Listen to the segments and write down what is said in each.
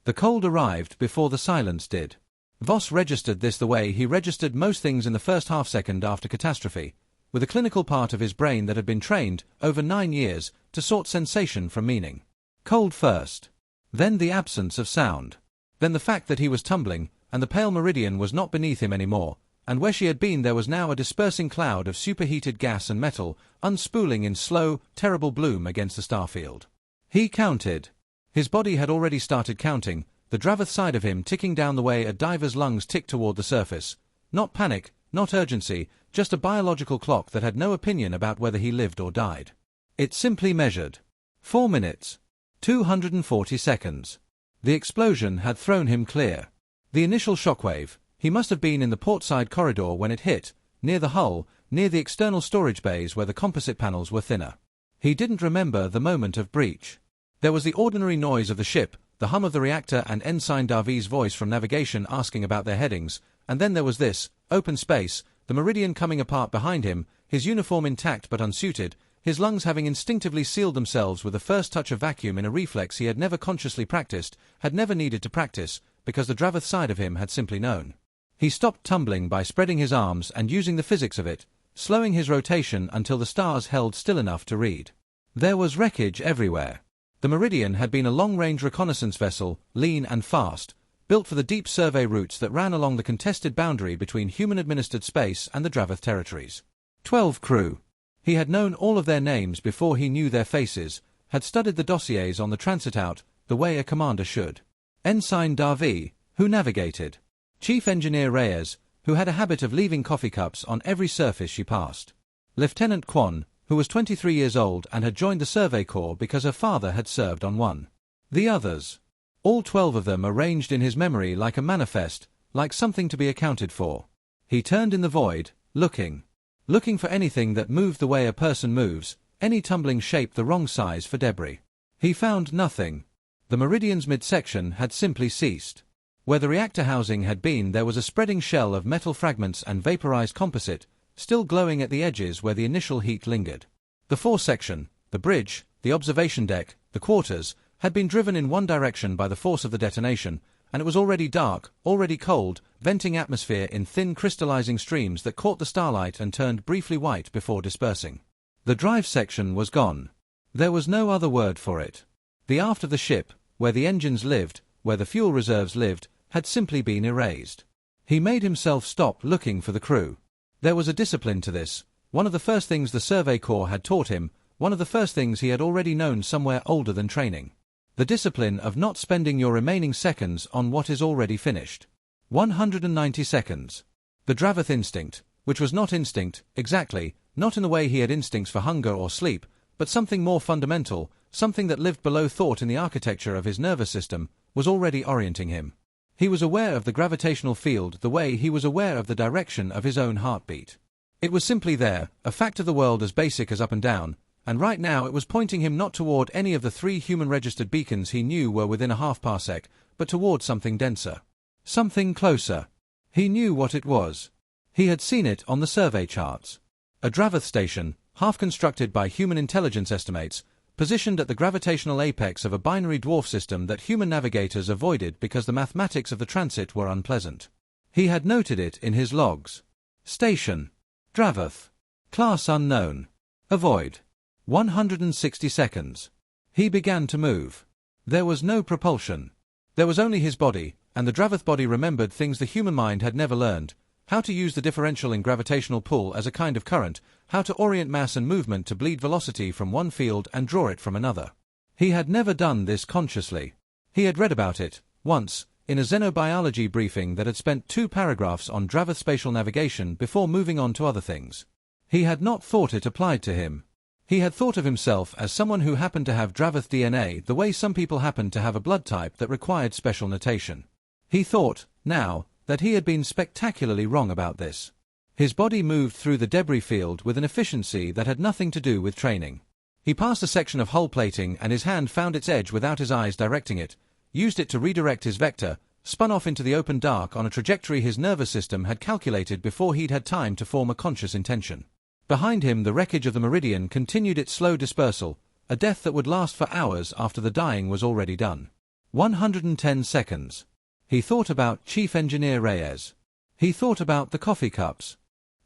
The cold arrived before the silence did. Voss registered this the way he registered most things in the first half-second after catastrophe, with a clinical part of his brain that had been trained, over 9 years, to sort sensation from meaning. Cold first. Then the absence of sound. Then the fact that he was tumbling, and the pale meridian was not beneath him anymore, and where she had been there was now a dispersing cloud of superheated gas and metal, unspooling in slow, terrible bloom against the starfield. He counted. His body had already started counting, the Draveth side of him ticking down the way a diver's lungs tick toward the surface. Not panic, not urgency, just a biological clock that had no opinion about whether he lived or died. It simply measured. 4 minutes. 240 seconds. The explosion had thrown him clear. The initial shockwave, he must have been in the portside corridor when it hit, near the hull, near the external storage bays where the composite panels were thinner. He didn't remember the moment of breach. There was the ordinary noise of the ship, the hum of the reactor and Ensign Draveth's voice from navigation asking about their headings, and then there was this, open space, the meridian coming apart behind him, his uniform intact but unsuited, his lungs having instinctively sealed themselves with the first touch of vacuum in a reflex he had never consciously practiced, had never needed to practice, because the Draveth side of him had simply known. He stopped tumbling by spreading his arms and using the physics of it, slowing his rotation until the stars held still enough to read. There was wreckage everywhere. The Meridian had been a long-range reconnaissance vessel, lean and fast, built for the deep survey routes that ran along the contested boundary between human-administered space and the Draveth territories. 12 crew. He had known all of their names before he knew their faces, had studied the dossiers on the transit out, the way a commander should. Ensign Draveth, who navigated. Chief Engineer Reyes, who had a habit of leaving coffee cups on every surface she passed. Lieutenant Quan, who was 23 years old and had joined the Survey Corps because her father had served on one. The others. All 12 of them arranged in his memory like a manifest, like something to be accounted for. He turned in the void, looking for anything that moved the way a person moves, any tumbling shape the wrong size for debris. He found nothing. The Meridian's midsection had simply ceased. Where the reactor housing had been there was a spreading shell of metal fragments and vaporized composite, still glowing at the edges where the initial heat lingered. The foresection, the bridge, the observation deck, the quarters, had been driven in one direction by the force of the detonation, and it was already dark, already cold, venting atmosphere in thin crystallizing streams that caught the starlight and turned briefly white before dispersing. The drive section was gone. There was no other word for it. The aft of the ship, where the engines lived, where the fuel reserves lived, had simply been erased. He made himself stop looking for the crew. There was a discipline to this, one of the first things the Survey Corps had taught him, one of the first things he had already known somewhere older than training. The discipline of not spending your remaining seconds on what is already finished. 190 seconds. The Draveth instinct, which was not instinct, exactly, not in the way he had instincts for hunger or sleep, but something more fundamental, something that lived below thought in the architecture of his nervous system, was already orienting him. He was aware of the gravitational field the way he was aware of the direction of his own heartbeat. It was simply there, a fact of the world as basic as up and down, and right now it was pointing him not toward any of the 3 human-registered beacons he knew were within a half-parsec, but toward something denser. Something closer. He knew what it was. He had seen it on the survey charts. A Draveth station, half-constructed by human intelligence estimates, positioned at the gravitational apex of a binary dwarf system that human navigators avoided because the mathematics of the transit were unpleasant. He had noted it in his logs. Station. Draveth. Class unknown. Avoid. 160 seconds. He began to move. There was no propulsion. There was only his body, and the Draveth body remembered things the human mind had never learned, how to use the differential in gravitational pull as a kind of current, how to orient mass and movement to bleed velocity from one field and draw it from another. He had never done this consciously. He had read about it, once, in a xenobiology briefing that had spent 2 paragraphs on Draveth spatial navigation before moving on to other things. He had not thought it applied to him. He had thought of himself as someone who happened to have Draveth DNA the way some people happened to have a blood type that required special notation. He thought, now, that he had been spectacularly wrong about this. His body moved through the debris field with an efficiency that had nothing to do with training. He passed a section of hull plating and his hand found its edge without his eyes directing it, used it to redirect his vector, spun off into the open dark on a trajectory his nervous system had calculated before he'd had time to form a conscious intention. Behind him the wreckage of the Meridian continued its slow dispersal, a death that would last for hours after the dying was already done. 110 seconds. He thought about Chief Engineer Reyes. He thought about the coffee cups.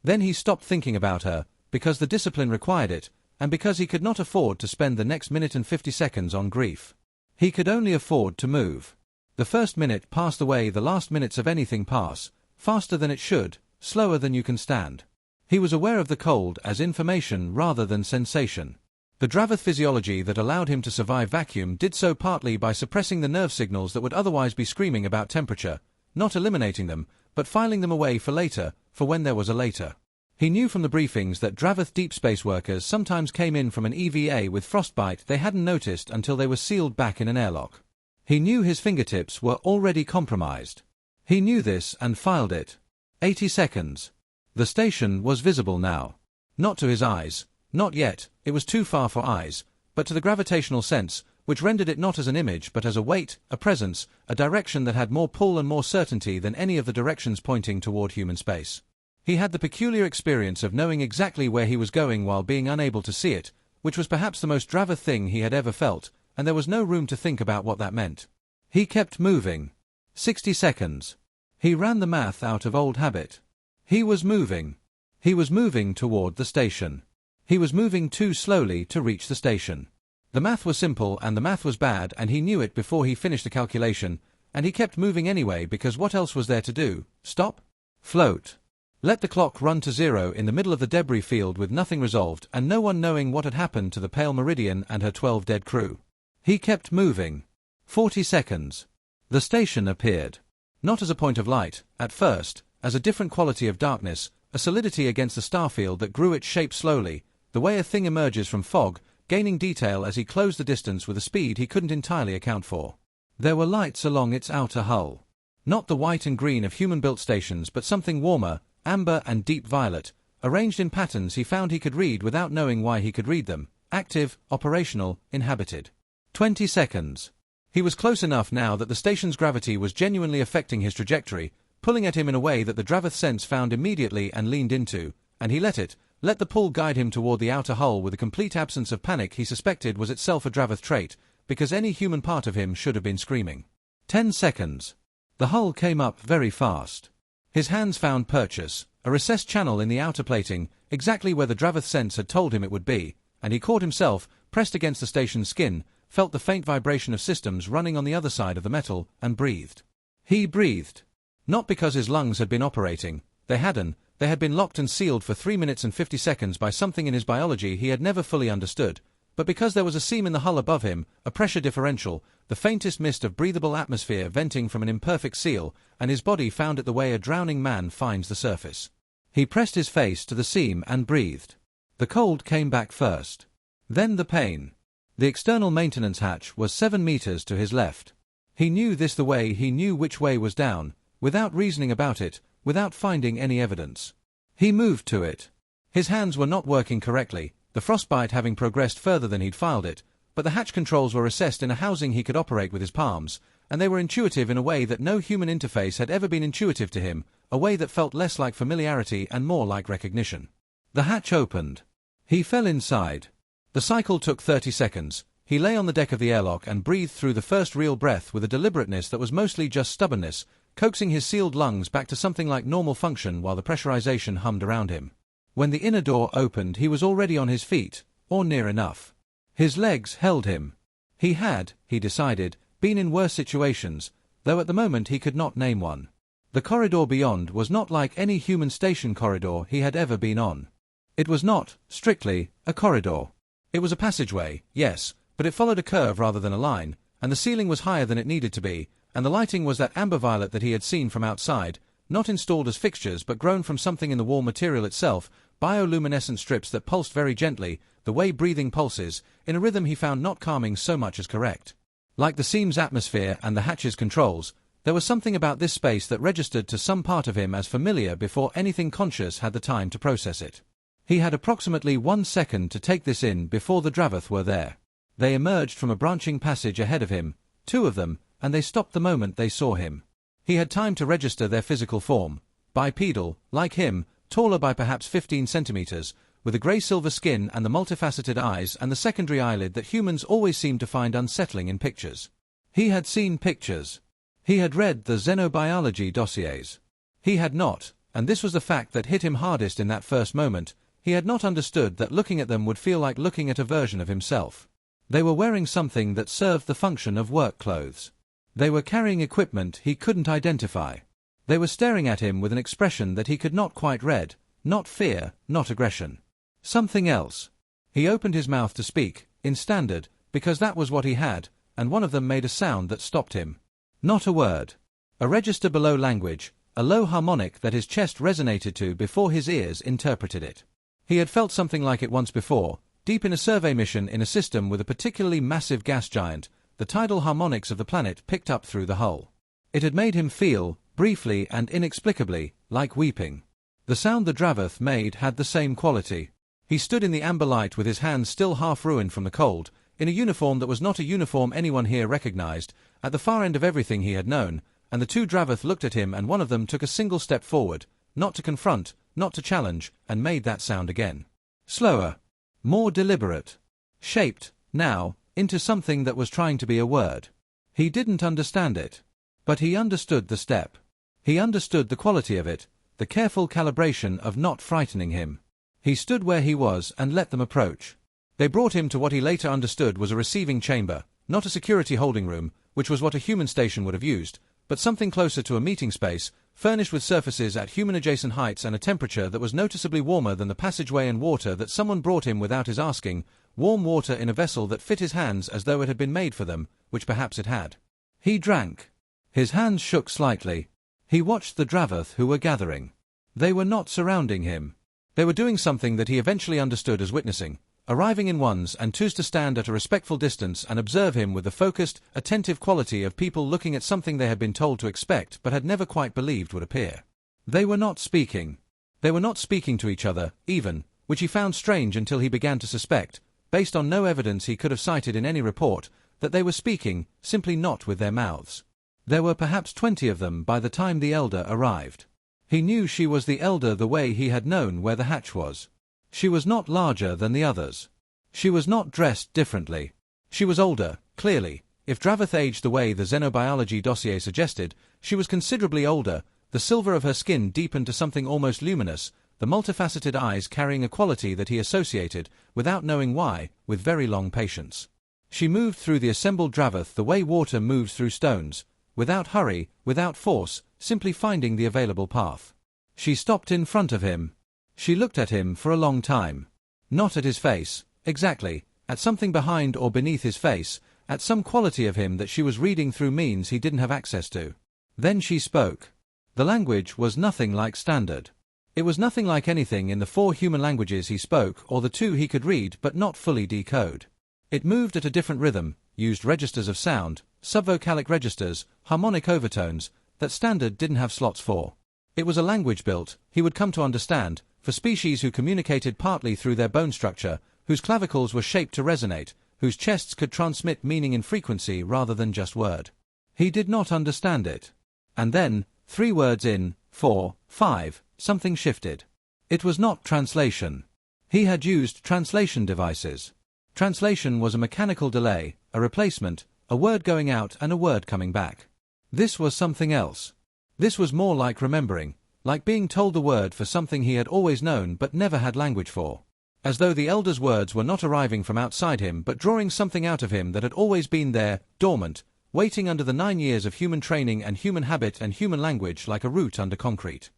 Then he stopped thinking about her, because the discipline required it, and because he could not afford to spend the next minute and 50 seconds on grief. He could only afford to move. The first minute passed the way the last minutes of anything pass, faster than it should, slower than you can stand. He was aware of the cold as information rather than sensation. The Draveth physiology that allowed him to survive vacuum did so partly by suppressing the nerve signals that would otherwise be screaming about temperature, not eliminating them, but filing them away for later, for when there was a later. He knew from the briefings that Draveth deep space workers sometimes came in from an EVA with frostbite they hadn't noticed until they were sealed back in an airlock. He knew his fingertips were already compromised. He knew this and filed it. 80 seconds. The station was visible now. Not to his eyes, not yet, it was too far for eyes, but to the gravitational sense, which rendered it not as an image but as a weight, a presence, a direction that had more pull and more certainty than any of the directions pointing toward human space. He had the peculiar experience of knowing exactly where he was going while being unable to see it, which was perhaps the most Draveth thing he had ever felt, and there was no room to think about what that meant. He kept moving. 60 seconds. He ran the math out of old habit. He was moving. He was moving toward the station. He was moving too slowly to reach the station. The math was simple and the math was bad, and he knew it before he finished the calculation, and he kept moving anyway because what else was there to do? Stop? Float. Let the clock run to zero in the middle of the debris field with nothing resolved and no one knowing what had happened to the Pale Meridian and her 12 dead crew. He kept moving. 40 seconds. The station appeared. Not as a point of light, at first, as a different quality of darkness, a solidity against the starfield that grew its shape slowly, the way a thing emerges from fog, gaining detail as he closed the distance with a speed he couldn't entirely account for. There were lights along its outer hull. Not the white and green of human-built stations, but something warmer, amber and deep violet, arranged in patterns he found he could read without knowing why he could read them, active, operational, inhabited. 20 seconds. He was close enough now that the station's gravity was genuinely affecting his trajectory, pulling at him in a way that the Draveth sense found immediately and leaned into, and he let the pull guide him toward the outer hull with a complete absence of panic he suspected was itself a Draveth trait, because any human part of him should have been screaming. 10 seconds. The hull came up very fast. His hands found purchase, a recessed channel in the outer plating, exactly where the Draveth sense had told him it would be, and he caught himself, pressed against the station's skin, felt the faint vibration of systems running on the other side of the metal, and breathed. He breathed. Not because his lungs had been operating, they had been locked and sealed for 3 minutes and 50 seconds by something in his biology he had never fully understood, but because there was a seam in the hull above him, a pressure differential, the faintest mist of breathable atmosphere venting from an imperfect seal, and his body found it the way a drowning man finds the surface. He pressed his face to the seam and breathed. The cold came back first. Then the pain. The external maintenance hatch was 7 meters to his left. He knew this the way he knew which way was down, without reasoning about it, without finding any evidence. He moved to it. His hands were not working correctly, the frostbite having progressed further than he'd filed it, but the hatch controls were recessed in a housing he could operate with his palms, and they were intuitive in a way that no human interface had ever been intuitive to him, a way that felt less like familiarity and more like recognition. The hatch opened. He fell inside. The cycle took 30 seconds. He lay on the deck of the airlock and breathed through the first real breath with a deliberateness that was mostly just stubbornness, coaxing his sealed lungs back to something like normal function while the pressurization hummed around him. When the inner door opened, he was already on his feet, or near enough. His legs held him. He had, he decided, been in worse situations, though at the moment he could not name one. The corridor beyond was not like any human station corridor he had ever been on. It was not, strictly, a corridor. It was a passageway, yes, but it followed a curve rather than a line, and the ceiling was higher than it needed to be, and the lighting was that amber violet that he had seen from outside, not installed as fixtures but grown from something in the wall material itself, bioluminescent strips that pulsed very gently, the way breathing pulses, in a rhythm he found not calming so much as correct. Like the seam's atmosphere and the hatch's controls, there was something about this space that registered to some part of him as familiar before anything conscious had the time to process it. He had approximately 1 second to take this in before the Draveth were there. They emerged from a branching passage ahead of him, 2 of them, and they stopped the moment they saw him. He had time to register their physical form. Bipedal, like him, taller by perhaps 15 centimeters, with a grey-silver skin and the multifaceted eyes and the secondary eyelid that humans always seem to find unsettling in pictures. He had seen pictures. He had read the xenobiology dossiers. He had not, and this was the fact that hit him hardest in that first moment, he had not understood that looking at them would feel like looking at a version of himself. They were wearing something that served the function of work clothes. They were carrying equipment he couldn't identify. They were staring at him with an expression that he could not quite read, not fear, not aggression. Something else. He opened his mouth to speak, in standard, because that was what he had, and one of them made a sound that stopped him. Not a word. A register below language, a low harmonic that his chest resonated to before his ears interpreted it. He had felt something like it once before, deep in a survey mission in a system with a particularly massive gas giant, the tidal harmonics of the planet picked up through the hull. It had made him feel, briefly and inexplicably, like weeping. The sound the Draveth made had the same quality. He stood in the amber light with his hands still half ruined from the cold, in a uniform that was not a uniform anyone here recognized, at the far end of everything he had known, and the two Draveth looked at him and one of them took a single step forward, not to confront, not to challenge, and made that sound again. Slower. More deliberate. Shaped, now, into something that was trying to be a word. He didn't understand it. But he understood the step. He understood the quality of it, the careful calibration of not frightening him. He stood where he was and let them approach. They brought him to what he later understood was a receiving chamber, not a security holding room, which was what a human station would have used, but something closer to a meeting space, furnished with surfaces at human-adjacent heights and a temperature that was noticeably warmer than the passageway and water that someone brought him without his asking, warm water in a vessel that fit his hands as though it had been made for them, which perhaps it had. He drank. His hands shook slightly. He watched the Draveth who were gathering. They were not surrounding him. They were doing something that he eventually understood as witnessing, arriving in ones and twos to stand at a respectful distance and observe him with the focused, attentive quality of people looking at something they had been told to expect but had never quite believed would appear. They were not speaking. They were not speaking to each other, even, which he found strange until he began to suspect, based on no evidence he could have cited in any report, that they were speaking, simply not with their mouths. There were perhaps 20 of them by the time the elder arrived. He knew she was the elder the way he had known where the hatch was. She was not larger than the others. She was not dressed differently. She was older, clearly. If Draveth aged the way the xenobiology dossier suggested, she was considerably older, the silver of her skin deepened to something almost luminous, the multifaceted eyes carrying a quality that he associated, without knowing why, with very long patience. She moved through the assembled Draveth the way water moves through stones, without hurry, without force, simply finding the available path. She stopped in front of him. She looked at him for a long time. Not at his face, exactly, at something behind or beneath his face, at some quality of him that she was reading through means he didn't have access to. Then she spoke. The language was nothing like standard. It was nothing like anything in the 4 human languages he spoke or the 2 he could read but not fully decode. It moved at a different rhythm, used registers of sound, subvocalic registers, harmonic overtones, that standard didn't have slots for. It was a language built, he would come to understand, for species who communicated partly through their bone structure, whose clavicles were shaped to resonate, whose chests could transmit meaning in frequency rather than just word. He did not understand it. And then, 3 words in, 4, 5, something shifted. It was not translation. He had used translation devices. Translation was a mechanical delay, a replacement, a word going out and a word coming back. This was something else. This was more like remembering, like being told the word for something he had always known but never had language for. As though the elder's words were not arriving from outside him but drawing something out of him that had always been there, dormant, waiting under the 9 years of human training and human habit and human language like a root under concrete.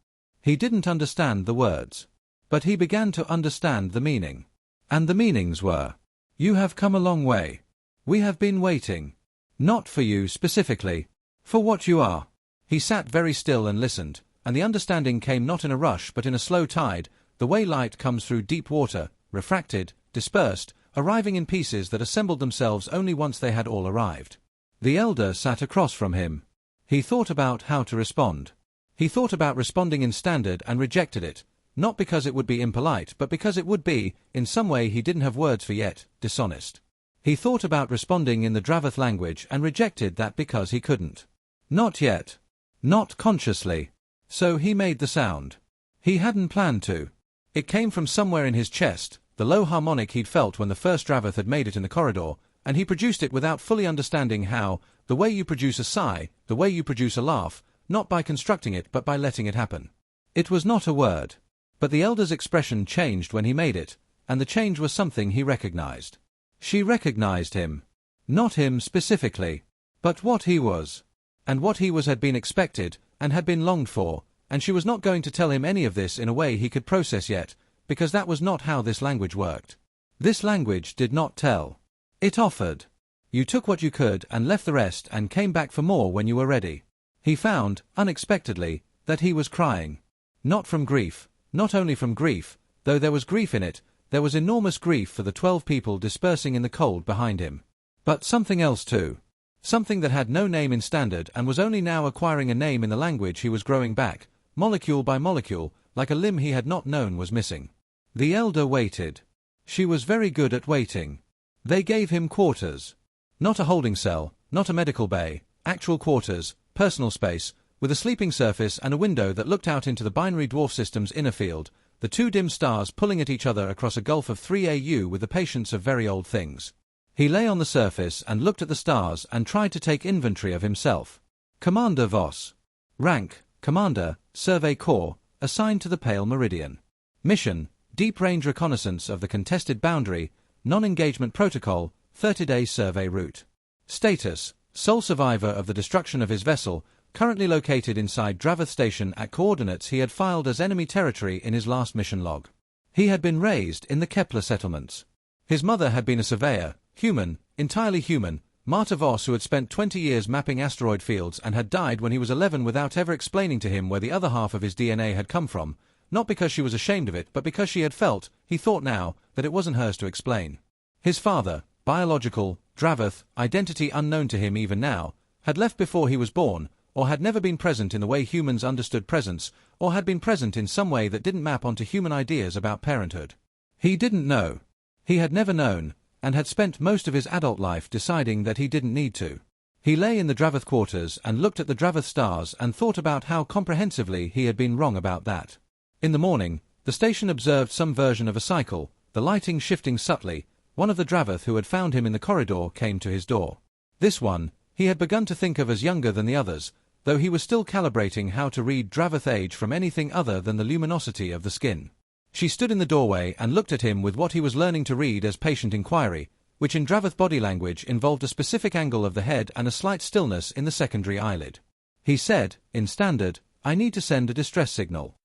He didn't understand the words. But he began to understand the meaning. And the meanings were, "You have come a long way. We have been waiting. Not for you specifically. For what you are." He sat very still and listened, and the understanding came not in a rush but in a slow tide, the way light comes through deep water, refracted, dispersed, arriving in pieces that assembled themselves only once they had all arrived. The elder sat across from him. He thought about how to respond. He thought about responding in standard and rejected it, not because it would be impolite but because it would be, in some way he didn't have words for yet, dishonest. He thought about responding in the Draveth language and rejected that because he couldn't. Not yet. Not consciously. So he made the sound. He hadn't planned to. It came from somewhere in his chest, the low harmonic he'd felt when the first Draveth had made it in the corridor, and he produced it without fully understanding how, the way you produce a sigh, the way you produce a laugh, not by constructing it but by letting it happen. It was not a word. But the elder's expression changed when he made it, and the change was something he recognized. She recognized him. Not him specifically, but what he was. And what he was had been expected, and had been longed for, and she was not going to tell him any of this in a way he could process yet, because that was not how this language worked. This language did not tell. It offered. You took what you could and left the rest and came back for more when you were ready. He found, unexpectedly, that he was crying. Not from grief, not only from grief, though there was grief in it, there was enormous grief for the 12 people dispersing in the cold behind him. But something else too. Something that had no name in Standard and was only now acquiring a name in the language he was growing back, molecule by molecule, like a limb he had not known was missing. The elder waited. She was very good at waiting. They gave him quarters. Not a holding cell, not a medical bay, actual quarters, personal space, with a sleeping surface and a window that looked out into the binary dwarf system's inner field, the 2 dim stars pulling at each other across a gulf of 3 AU with the patience of very old things. He lay on the surface and looked at the stars and tried to take inventory of himself. Commander Voss. Rank, Commander, Survey Corps, assigned to the Pale Meridian. Mission, Deep-range reconnaissance of the contested boundary, non-engagement protocol, 30-day survey route. Status, sole survivor of the destruction of his vessel, currently located inside Draveth Station at coordinates he had filed as enemy territory in his last mission log. He had been raised in the Kepler settlements. His mother had been a surveyor, human, entirely human, Marta Voss, who had spent 20 years mapping asteroid fields and had died when he was 11 without ever explaining to him where the other half of his DNA had come from, not because she was ashamed of it but because she had felt, he thought now, that it wasn't hers to explain. His father, biological, Draveth, identity unknown to him even now, had left before he was born, or had never been present in the way humans understood presence, or had been present in some way that didn't map onto human ideas about parenthood. He didn't know. He had never known, and had spent most of his adult life deciding that he didn't need to. He lay in the Draveth quarters and looked at the Draveth stars and thought about how comprehensively he had been wrong about that. In the morning, the station observed some version of a cycle, the lighting shifting subtly. One of the Draveth who had found him in the corridor came to his door. This one, he had begun to think of as younger than the others, though he was still calibrating how to read Draveth age from anything other than the luminosity of the skin. She stood in the doorway and looked at him with what he was learning to read as patient inquiry, which in Draveth body language involved a specific angle of the head and a slight stillness in the secondary eyelid. He said, in Standard, "I need to send a distress signal."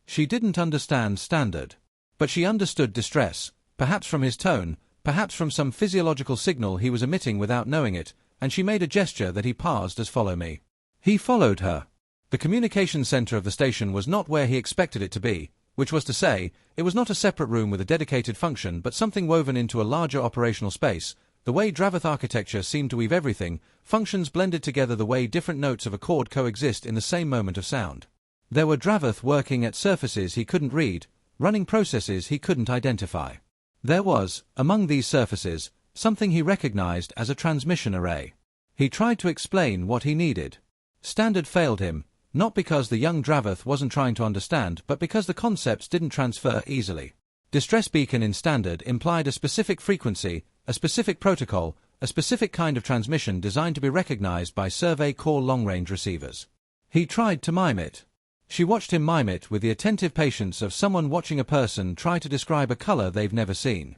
She didn't understand Standard. But she understood distress, perhaps from his tone, perhaps from some physiological signal he was emitting without knowing it, and she made a gesture that he parsed as "follow me." He followed her. The communication center of the station was not where he expected it to be, which was to say, it was not a separate room with a dedicated function but something woven into a larger operational space, the way Draveth architecture seemed to weave everything, functions blended together the way different notes of a chord coexist in the same moment of sound. There were Draveth working at surfaces he couldn't read, running processes he couldn't identify. There was, among these surfaces, something he recognized as a transmission array. He tried to explain what he needed. Standard failed him, not because the young Draveth wasn't trying to understand but because the concepts didn't transfer easily. Distress beacon in Standard implied a specific frequency, a specific protocol, a specific kind of transmission designed to be recognized by Survey Corps long-range receivers. He tried to mime it. She watched him mime it with the attentive patience of someone watching a person try to describe a color they've never seen.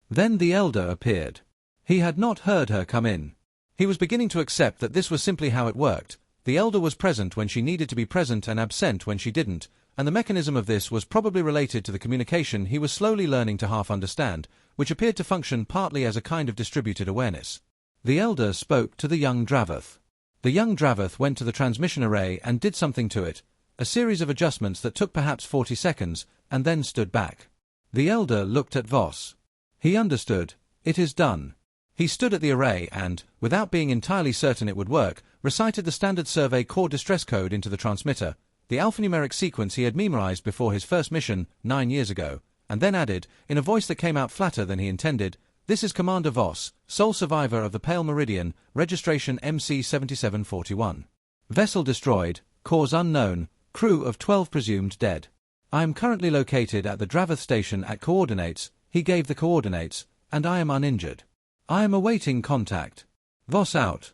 Then the elder appeared. He had not heard her come in. He was beginning to accept that this was simply how it worked. The elder was present when she needed to be present and absent when she didn't, and the mechanism of this was probably related to the communication he was slowly learning to half understand, which appeared to function partly as a kind of distributed awareness. The elder spoke to the young Draveth. The young Draveth went to the transmission array and did something to it, a series of adjustments that took perhaps 40 seconds, and then stood back. The elder looked at Voss. He understood. It is done. He stood at the array and, without being entirely certain it would work, recited the Standard Survey Corps distress code into the transmitter, the alphanumeric sequence he had memorized before his first mission 9 years ago, and then added, in a voice that came out flatter than he intended, "This is Commander Voss, sole survivor of the Pale Meridian, registration MC-7741. Vessel destroyed, cause unknown, crew of 12 presumed dead. I am currently located at the Draveth station at coordinates," he gave the coordinates, "and I am uninjured. I am awaiting contact. Voss out."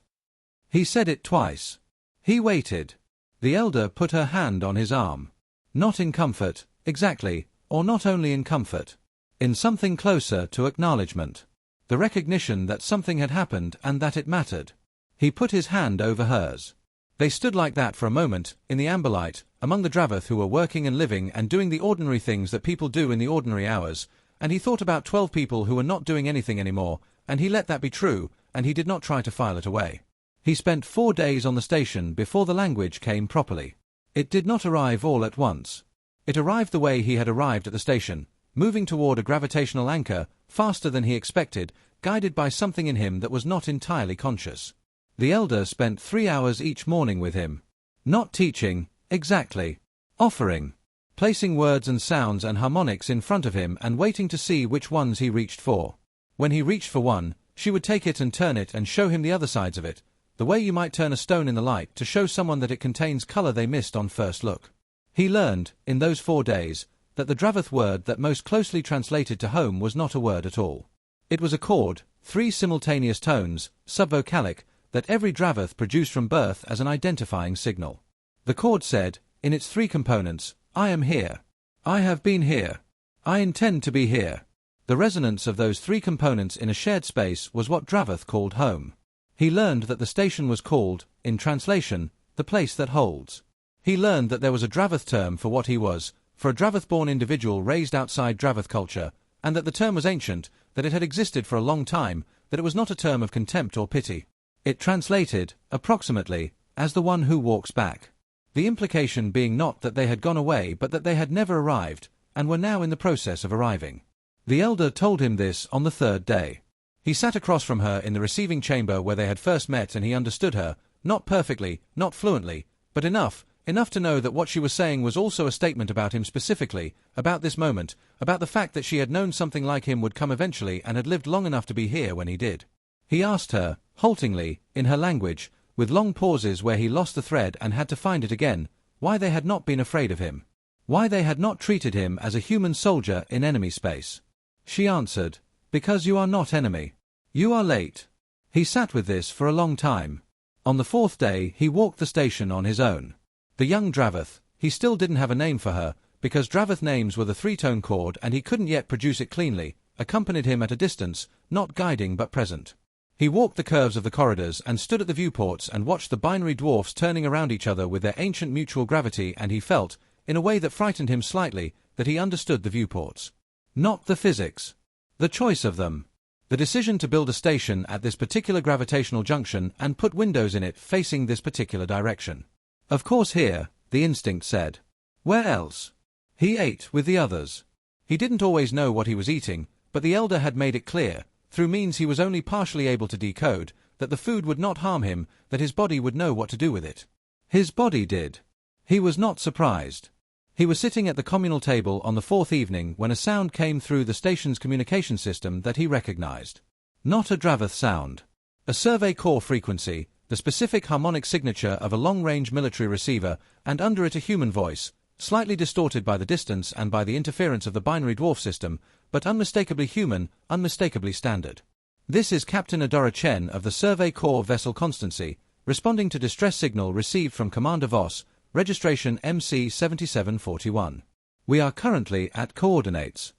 He said it twice. He waited. The elder put her hand on his arm. Not in comfort, exactly, or not only in comfort. In something closer to acknowledgement. The recognition that something had happened and that it mattered. He put his hand over hers. They stood like that for a moment, in the amber light, among the Draveth who were working and living and doing the ordinary things that people do in the ordinary hours, and he thought about 12 people who were not doing anything anymore, and he let that be true, and he did not try to file it away. He spent 4 days on the station before the language came properly. It did not arrive all at once. It arrived the way he had arrived at the station, moving toward a gravitational anchor, faster than he expected, guided by something in him that was not entirely conscious. The elder spent 3 hours each morning with him. Not teaching, exactly. Offering. Placing words and sounds and harmonics in front of him and waiting to see which ones he reached for. When he reached for one, she would take it and turn it and show him the other sides of it, the way you might turn a stone in the light to show someone that it contains color they missed on first look. He learned, in those 4 days, that the Draveth word that most closely translated to home was not a word at all. It was a chord, 3 simultaneous tones, subvocalic, that every Draveth produced from birth as an identifying signal. The chord said, in its 3 components, I am here. I have been here. I intend to be here. The resonance of those 3 components in a shared space was what Draveth called home. He learned that the station was called, in translation, the place that holds. He learned that there was a Draveth term for what he was, for a Draveth-born individual raised outside Draveth culture, and that the term was ancient, that it had existed for a long time, that it was not a term of contempt or pity. It translated, approximately, as the one who walks back. The implication being not that they had gone away but that they had never arrived, and were now in the process of arriving. The elder told him this on the 3rd day. He sat across from her in the receiving chamber where they had first met, and he understood her, not perfectly, not fluently, but enough to know that what she was saying was also a statement about him specifically, about this moment, about the fact that she had known something like him would come eventually and had lived long enough to be here when he did. He asked her, haltingly, in her language, with long pauses where he lost the thread and had to find it again, why they had not been afraid of him. Why they had not treated him as a human soldier in enemy space. She answered, because you are not enemy. You are late. He sat with this for a long time. On the 4th day he walked the station on his own. The young Draveth, he still didn't have a name for her, because Draveth names were the 3-tone chord and he couldn't yet produce it cleanly, accompanied him at a distance, not guiding but present. He walked the curves of the corridors and stood at the viewports and watched the binary dwarfs turning around each other with their ancient mutual gravity, and he felt, in a way that frightened him slightly, that he understood the viewports. Not the physics. The choice of them. The decision to build a station at this particular gravitational junction and put windows in it facing this particular direction. Of course here, the instinct said. Where else? He ate with the others. He didn't always know what he was eating, but the elder had made it clear, through means he was only partially able to decode, that the food would not harm him, that his body would know what to do with it. His body did. He was not surprised. He was sitting at the communal table on the 4th evening when a sound came through the station's communication system that he recognized. Not a Draveth sound. A survey core frequency, the specific harmonic signature of a long-range military receiver, and under it a human voice, slightly distorted by the distance and by the interference of the binary dwarf system, but unmistakably human, unmistakably standard. This is Captain Adora Chen of the Survey Corps Vessel Constancy, responding to distress signal received from Commander Voss, registration MC7741. We are currently at coordinates.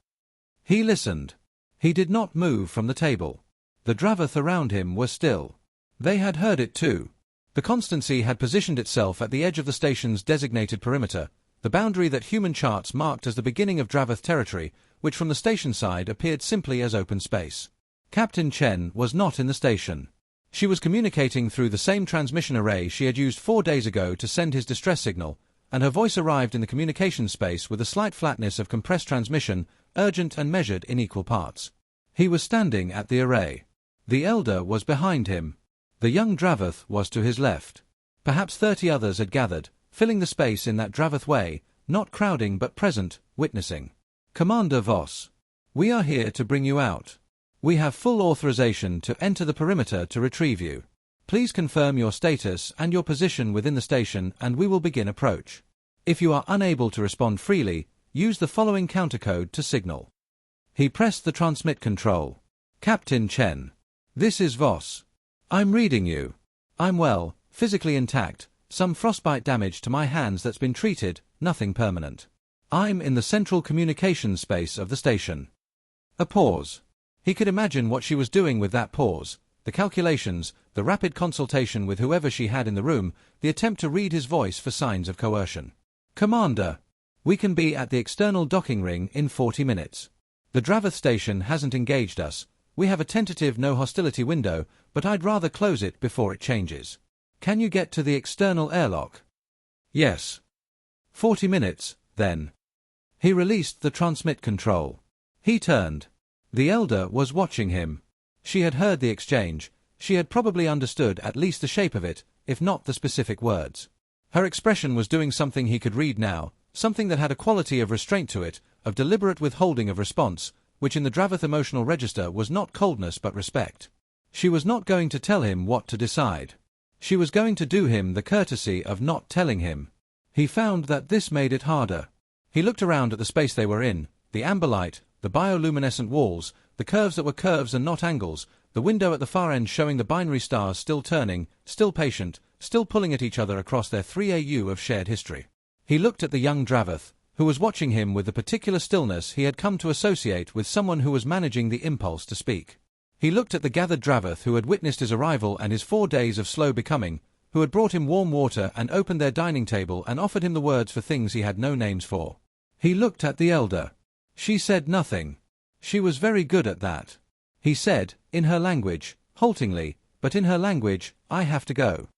He listened. He did not move from the table. The Draveth around him were still. They had heard it too. The Constancy had positioned itself at the edge of the station's designated perimeter, the boundary that human charts marked as the beginning of Draveth territory, which from the station side appeared simply as open space. Captain Chen was not in the station. She was communicating through the same transmission array she had used 4 days ago to send his distress signal, and her voice arrived in the communication space with a slight flatness of compressed transmission, urgent and measured in equal parts. He was standing at the array. The elder was behind him. The young Draveth was to his left. Perhaps 30 others had gathered, filling the space in that Draveth way, not crowding but present, witnessing. Commander Voss. We are here to bring you out. We have full authorization to enter the perimeter to retrieve you. Please confirm your status and your position within the station and we will begin approach. If you are unable to respond freely, use the following countercode to signal. He pressed the transmit control. Captain Chen. This is Voss. I'm reading you. I'm well, physically intact, some frostbite damage to my hands that's been treated, nothing permanent. I'm in the central communications space of the station. A pause. He could imagine what she was doing with that pause, the calculations, the rapid consultation with whoever she had in the room, the attempt to read his voice for signs of coercion. Commander, we can be at the external docking ring in 40 minutes. The Draveth station hasn't engaged us. We have a tentative no hostility window, but I'd rather close it before it changes. Can you get to the external airlock? Yes. 40 minutes, then. He released the transmit control. He turned. The Elder was watching him. She had heard the exchange. She had probably understood at least the shape of it, if not the specific words. Her expression was doing something he could read now, something that had a quality of restraint to it, of deliberate withholding of response, which in the Draveth emotional register was not coldness but respect. She was not going to tell him what to decide. She was going to do him the courtesy of not telling him. He found that this made it harder. He looked around at the space they were in, the amber light, the bioluminescent walls, the curves that were curves and not angles, the window at the far end showing the binary stars still turning, still patient, still pulling at each other across their 3AU of shared history. He looked at the young Draveth, who was watching him with the particular stillness he had come to associate with someone who was managing the impulse to speak. He looked at the gathered Draveth who had witnessed his arrival and his 4 days of slow becoming, who had brought him warm water and opened their dining table and offered him the words for things he had no names for. He looked at the Elder. She said nothing. She was very good at that. He said, in her language, haltingly, but in her language, I have to go.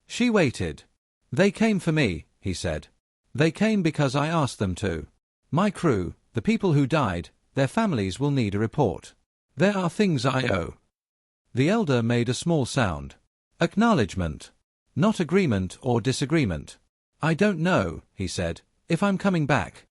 She waited. They came for me, he said. They came because I asked them to. My crew, the people who died, their families will need a report. There are things I owe. The Elder made a small sound. Acknowledgement. Not agreement or disagreement. I don't know, he said, if I'm coming back.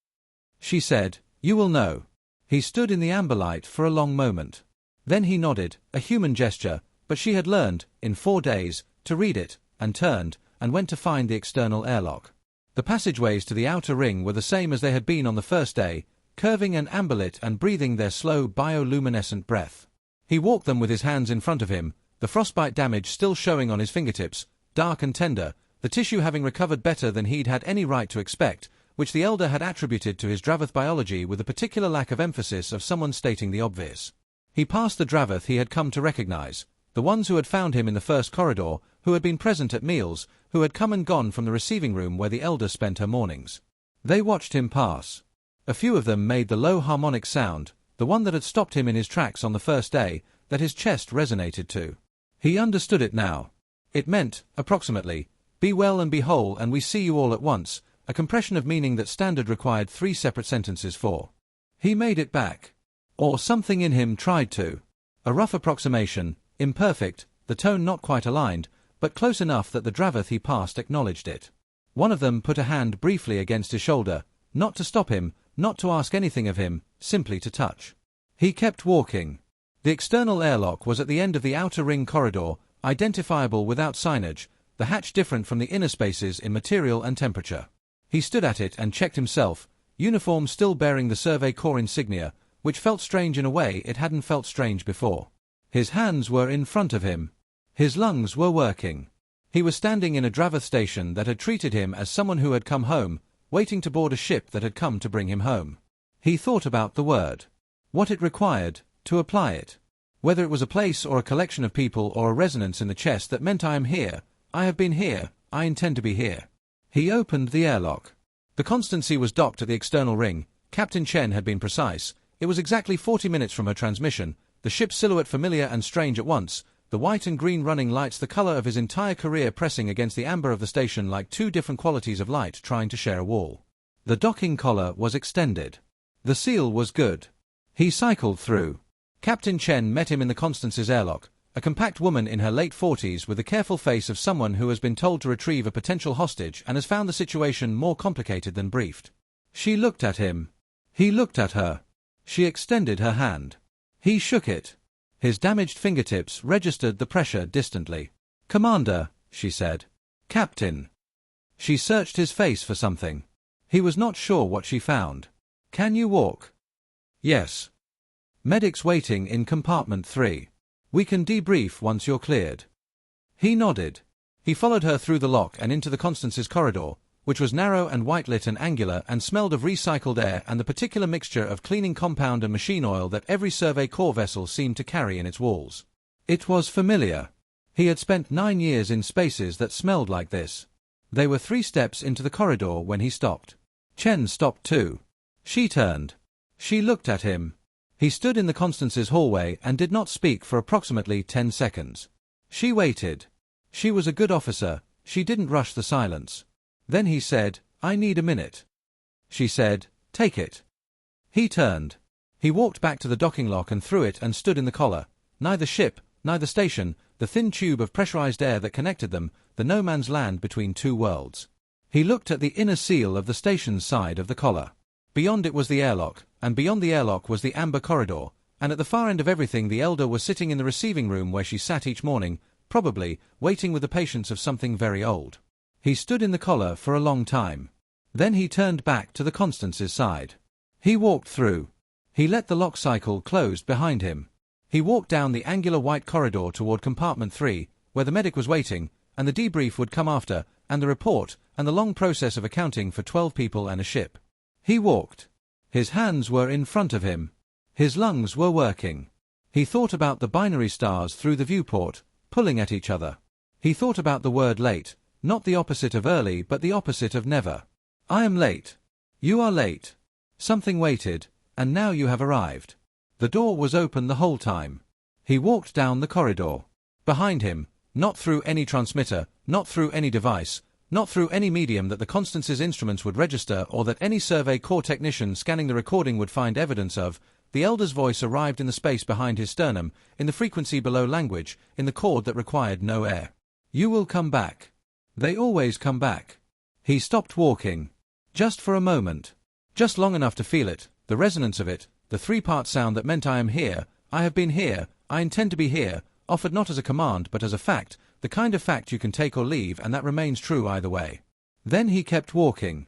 She said, you will know. He stood in the amber light for a long moment. Then he nodded, a human gesture, but she had learned, in 4 days, to read it, and turned, and went to find the external airlock. The passageways to the outer ring were the same as they had been on the first day, curving and amberlit and breathing their slow bioluminescent breath. He walked them with his hands in front of him, the frostbite damage still showing on his fingertips, dark and tender, the tissue having recovered better than he'd had any right to expect, which the Elder had attributed to his Draveth biology with a particular lack of emphasis of someone stating the obvious. He passed the Draveth he had come to recognize, the ones who had found him in the first corridor, who had been present at meals, who had come and gone from the receiving room where the Elder spent her mornings. They watched him pass. A few of them made the low harmonic sound, the one that had stopped him in his tracks on the first day, that his chest resonated to. He understood it now. It meant, approximately, be well and be whole and we see you all at once, a compression of meaning that Standard required 3 separate sentences for. He made it back. Or something in him tried to. A rough approximation, imperfect, the tone not quite aligned, but close enough that the Draveth he passed acknowledged it. One of them put a hand briefly against his shoulder, not to stop him, not to ask anything of him, simply to touch. He kept walking. The external airlock was at the end of the outer ring corridor, identifiable without signage, the hatch different from the inner spaces in material and temperature. He stood at it and checked himself, uniform still bearing the Survey Corps insignia, which felt strange in a way it hadn't felt strange before. His hands were in front of him. His lungs were working. He was standing in a Draveth station that had treated him as someone who had come home, waiting to board a ship that had come to bring him home. He thought about the word. What it required, to apply it. Whether it was a place or a collection of people or a resonance in the chest that meant I am here, I have been here, I intend to be here. He opened the airlock. The Constancy was docked at the external ring. Captain Chen had been precise. It was exactly 40 minutes from her transmission, the ship's silhouette familiar and strange at once, the white and green running lights the color of his entire career pressing against the amber of the station like 2 different qualities of light trying to share a wall. The docking collar was extended. The seal was good. He cycled through. Captain Chen met him in the Constance's airlock, a compact woman in her late 40s with the careful face of someone who has been told to retrieve a potential hostage and has found the situation more complicated than briefed. She looked at him. He looked at her. She extended her hand. He shook it. His damaged fingertips registered the pressure distantly. "Commander," she said. "Captain." She searched his face for something. He was not sure what she found. "Can you walk?" "Yes." "Medics waiting in compartment 3. We can debrief once you're cleared." He nodded. He followed her through the lock and into the Constance's corridor, which was narrow and white-lit and angular and smelled of recycled air and the particular mixture of cleaning compound and machine oil that every Survey Corps vessel seemed to carry in its walls. It was familiar. He had spent 9 years in spaces that smelled like this. They were 3 steps into the corridor when he stopped. Chen stopped too. She turned. She looked at him. He stood in the Constance's hallway and did not speak for approximately 10 seconds. She waited. She was a good officer, she didn't rush the silence. Then he said, "I need a minute." She said, "Take it." He turned. He walked back to the docking lock and threw it and stood in the collar. Neither ship, neither station, the thin tube of pressurized air that connected them, the no man's land between 2 worlds. He looked at the inner seal of the station's side of the collar. Beyond it was the airlock, and beyond the airlock was the amber corridor, and at the far end of everything the elder was sitting in the receiving room where she sat each morning, probably, waiting with the patience of something very old. He stood in the collar for a long time. Then he turned back to the Constance's side. He walked through. He let the lock cycle close behind him. He walked down the angular white corridor toward compartment 3, where the medic was waiting, and the debrief would come after, and the report, and the long process of accounting for 12 people and a ship. He walked. His hands were in front of him. His lungs were working. He thought about the binary stars through the viewport, pulling at each other. He thought about the word late, not the opposite of early but the opposite of never. I am late. You are late. Something waited, and now you have arrived. The door was open the whole time. He walked down the corridor. Behind him, not through any transmitter, not through any device, not through any medium that the Constance's instruments would register or that any Survey Corps technician scanning the recording would find evidence of, the elder's voice arrived in the space behind his sternum, in the frequency below language, in the chord that required no air. You will come back. They always come back. He stopped walking. Just for a moment. Just long enough to feel it, the resonance of it, the 3-part sound that meant I am here, I have been here, I intend to be here, offered not as a command but as a fact, the kind of fact you can take or leave and that remains true either way. Then he kept walking.